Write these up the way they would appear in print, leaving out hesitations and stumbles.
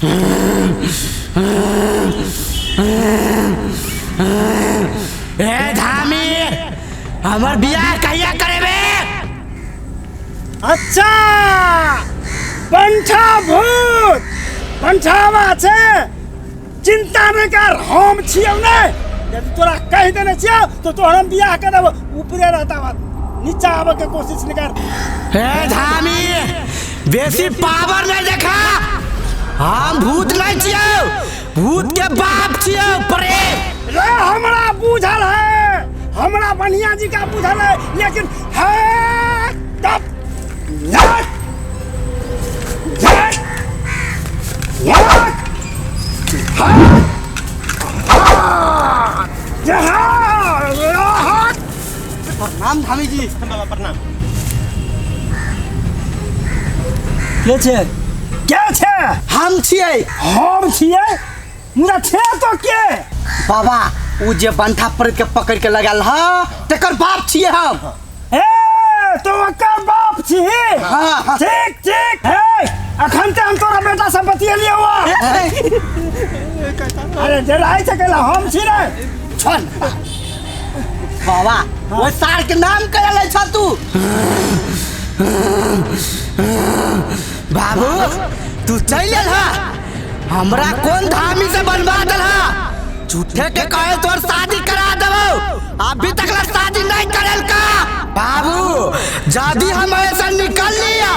ए धामी हमर बियाह कहिया करेबे? अच्छा पंठा भूत पंठावा छे चिंता नहीं कर हम छियौ ने यदि तोरा कह देने छियौ तो तोहर बियाह कर देब ऊपरे रहता बात नीचा आवे के कोशिश नहीं कर। ए धामी बेसी पावर नहीं देखा हम भूत नहीं छियौ भूत के बाप छियौ परे रे हमरा बुझल है हमरा बनिया जी का बुझल है लेकिन है तब प्रणाम धामी जी। प्रणाम। के छे हम छियै मुरा छे तो के बाबा उ जे बंठा पर के पकड़ के लगाल ह तकर बाप छियै हम। ए तो ओकर बाप छी? हां ठीक ठीक है अखन ते हम तोरा बेटा से बतियलिए हुआ। अरे जरा आई सकला हम छी रे छोड़ बाबा वो सार के नाम करे ले छ तू बाबू तू चल हा हमरा कौन धामी से बनवा दलहा झूठे के कहे तोर शादी करा देबो अभी तक ला शादी नहीं करल का बाबू जदी हम ऐसा निकल लिया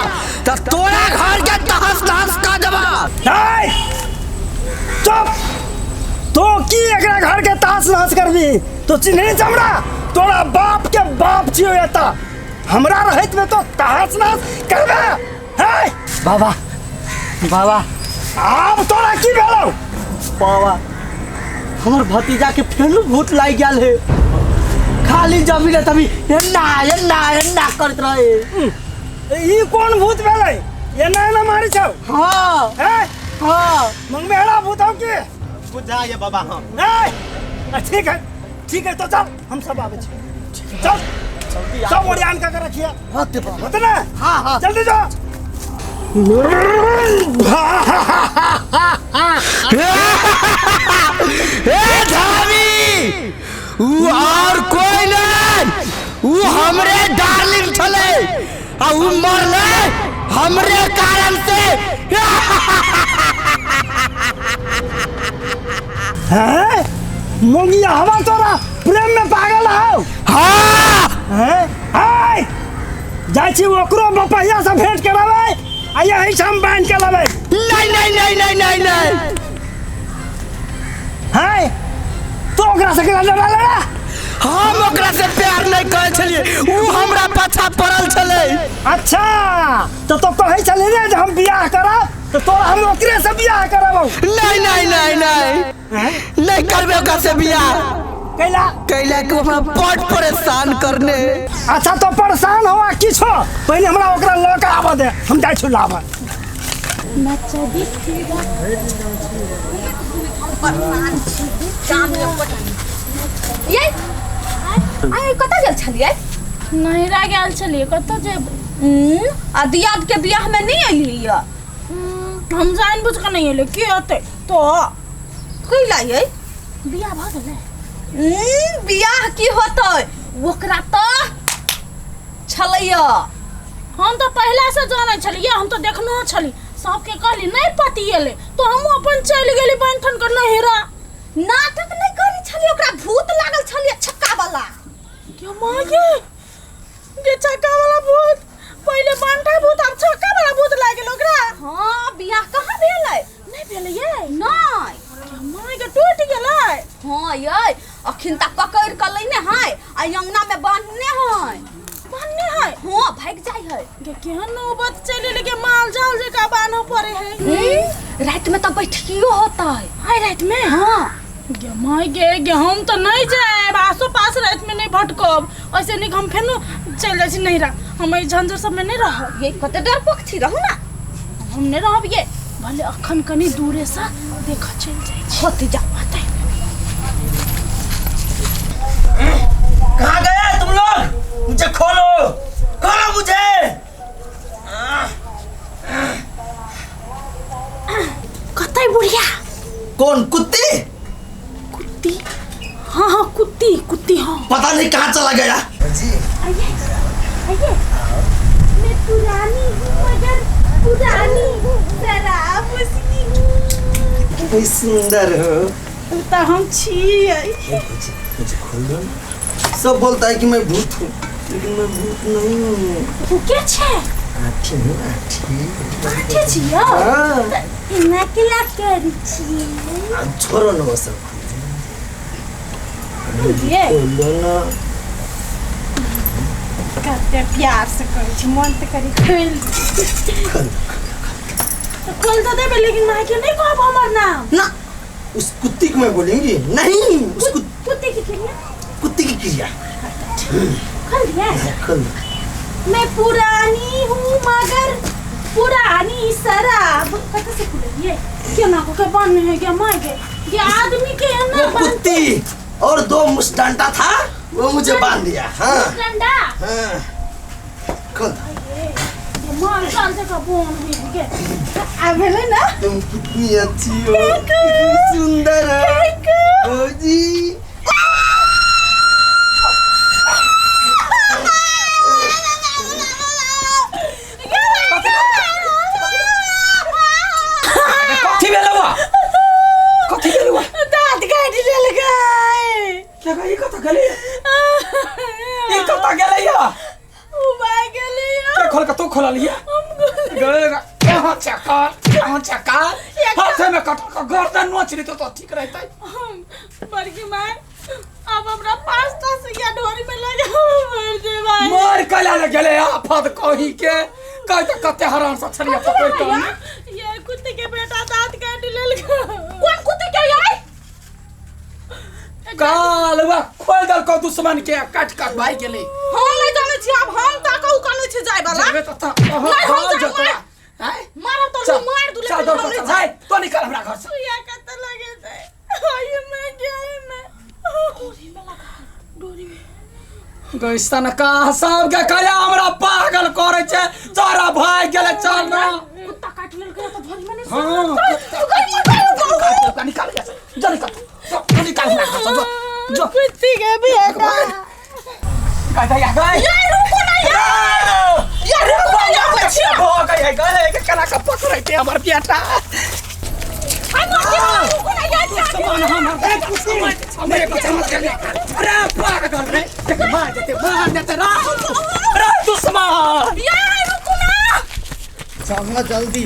तो तोरा घर के तहस नहस कर देबो। नहीं चुप तो की एकरा घर के तहस नहस करबी तो चिन्हनी चमड़ा तोरा बाप के बाप छियो एता हमरा रहत में तो तहस नहस करबे है बाबा बाबा अब तोरा की भेलौ? बाबा हमर भतीजा के फेर भूत लाग गेल है खाली जमीन तभी एन्ना करत रहे। ई कौन भूत भेलै एना ना मारी छौ? हां है हां मंगमेड़ा भूत हो के बुझा ये बाबा हम नहीं ठीक है तो चल हम सब आवे छी चल सब ओरियान का कर रखिए होते ना हां जल्दी जाओ। ए धामी उ और कोई नहीं उ हमरे डार्लिंग छले आ उ मरले हमरे कारण से। हैं मोंगिया हवा तोरा प्रेम में पागल हो? हां हैं हाय जाय छी ओकरो बपैया से भेंट करावे आ यही से हम बांध के लेबै। नहीं हैं तो ओकरा से केना लड़ा हम ओकरा से प्यार नहीं करे छलिए उ हमरा पाछा पड़ल छले। अच्छा तो कहै छली रे जे हम बियाह करब तो तोरा हम ओकरे से बियाह करबौ। नहीं करबे ओकरा से बियाह कैला के हमरा बड़ परेशान करने। अच्छा तो परेशान हुआ किछो पहले हमरा ओकरा लौका आवा दे हम जाय छु लावा। ये आइ कतऽ गेल छलियै? नहिरा गेल छलियै कतऽ जेबै? आ दियाद के बियाह में नहीं अइलियै? हम जानबूझ के नहीं एलियै की होतै तो कैला ये बियाह भ गेलै? बियाह की होतै ओकरा तो छलैया हम तो पहले से जानै छलियै हम तो देखनो छली सबके कहली नहीं पति एले तो हम अपन चल गेली बंठन कर नहिरा। नाटक नहीं करी छली ओकरा भूत लागल छलियै छक्का वाला। क्या माये ये छक्का वाला भूत पहले बंठा भूत अब छक्का वाला भूत लाग गेल ओकरा। हां बियाह कहां भेलै? नहीं भेलै ये नहीं क्या माये के टूट गेलै। हां ये अखिन तक पकड़ के लैने है आ अंगना में बांधने है बांधने है। हां भाग जाय है के केहन नौबत चले लेके माल जाल जका बान्हो पड़े है। रात में तो बैठकियो होता है। आइ रात में? हां गे माय गे हम तो नहीं जाए आसो पास रात में नहीं भटकब ऐसे नहीं हम फेनो चल जाए नहिरा हम झंझट सब में नहीं रह। ये कते डर पक्षी रहू ना हम नहीं रहब ये भले अखन कनी दूरे से देख चल जाए होते जा आते। कहाँ गए तुम लोग? मुझे खोलो मुझे। कतै बुढ़िया कौन कुत्ती? कुत्ती हाँ हाँ कुत्ती कुत्ती हाँ पता नहीं कहाँ चला गया। आइए मैं पुरानी हूँ मगर पुरानी शराब उसकी हूँ कितनी सुंदर हो। तो हम छी मुझे खोल दो ना। सब बोलता है कि मैं भूत हूँ, लेकिन मैं भूत नहीं हूँ। वो क्या छे आठी हूँ, आठी। आठे छियो हाँ। इना किला करी छियो अब छोड़ो ना वो सब। ये खोलो ना। करते प्यार से करी छी मन ते करी खोल तो खोल तो दे लेकिन मैं क्यों नहीं कहब हमर नाम ना, उस कुत्ती को मैं बोलेंगी नहीं। उस कुत्ते की क्रिया कुत्ती की क्रिया। खोल दिया खोल। मैं पुरानी हूँ मगर पुरानी शराब कैसे से खुले ये क्यों ना को के बनने है क्या मार के ये आदमी के है ना वो कुत्ती और 2 मुस्टंटा था, वो मुझे बांध दिया। हाँ डंडा हाँ। खोल। ये मार डाल से का बोन है के आवेले ना तुम कितनी अच्छी हो, कितनी सुंदर हो भौजी। क्या कही कथा गली? ये कथा गली या? उबाय गेले क्या खोल का तू खोला लिया? गलेगा। यहाँ चक्का। हाथे में कट का गर्दन नोच ली तो ठीक रहता है। पर की मैं अब हमरा पास्ता से या ढोरी में लगा मर जे भाई मार कला ले गेले आफत कही के कह तो कते हराम से छरिया पकड़ के। ये कुत्ते के बेटा दांत काट लेल कौन कुत्ते के यार कालवा खोल दल को दुश्मन के काट भाई गेले। हम नहीं जाने छी अब हम ताकू कने छी जाय वाला जेबे तो भाग जतो हैं मारो तो मार दूले चल दौड़ कर जाए तो निकल हमरा घर से। या कत लगे थे ये मैं क्या है मैं डोरी में लगा डोरी में गइसन का सब के कया हमरा पागल करे छे तोरा भाई गेले चल ना कुत्ता काट लेल के तो ढोरी में नहीं हां निकाल जा जा निकाल ना जो कुत्ती के बेटा कहता या गए यार रुको ना यार रुको ना यार बच्चा हो गए के कला का पकड़े के हमर बेटा। रुको ना यार सामान हम मेरे को समझ के अरे पागल रे मार देते रे दुश्मन। यार रुको ना चलना जल्दी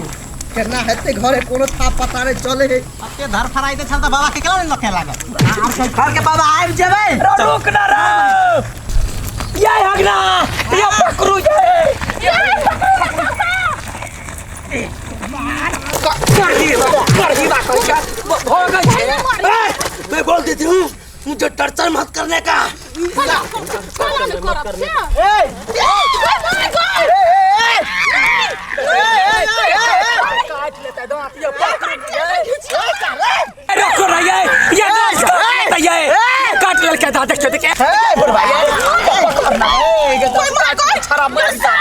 करना है ते घरे कोनो था पता नहीं चले है ते धर फराई दे चलता बाबा के केला लखे लागल आर से घर के बाबा आइब जेबे रुक ना रे ये हगना ये पकड़ू ये कर दी बात हो गई। मैं बोल देती हूँ मुझे टर्चर मत करने का। काट लेता है दांत ये रुको रे ये काट ले के दांत देखे बुढ़वा कोई मार कोई छरा मर जा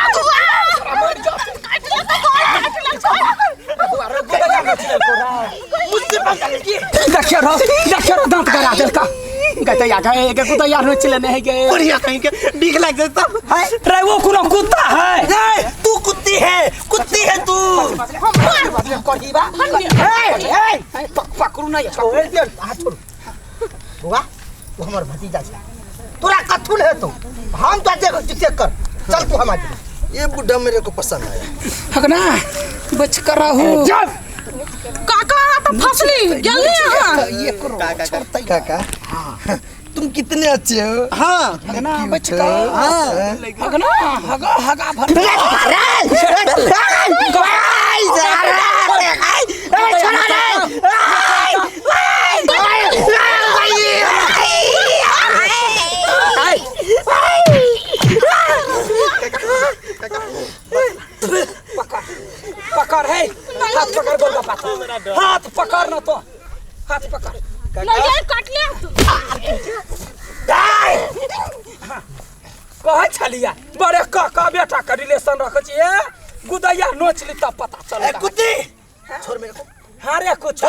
देखियो दांत करा दिल का कहते या गए के कुत्ता यार चले नहीं गए बढ़िया कहीं के बिग लग जाता है रे वो कोनो कुत्ता है नहीं तू कुत्ती है तू पकड़ू नहीं छोड़ दे हाथ छोड़ बुआ तू हमर भतीजा छै तोरा कथुन है तू हम तो चेक कर चल तू हम आ ये बुड्ढा मेरे को पसंद आया हगना बच कर रहू काका तो फसली जल्दी हां ये करो छोड़ता काका तुम कितने अच्छे हो। हाँ हगना बच कर हगना हगा भर पकड़ है हाथ पकड़ गोलगप्पा हाथ पकड़ ना तो हाथ पकड़ नहीं यार काट ले कहे छलिया बड़े काका बेटा का रिलेशन रख छिए गुदैया नोच ली तब पता चल कुत्ती छोड़ मेरे को हाँ रे कुछ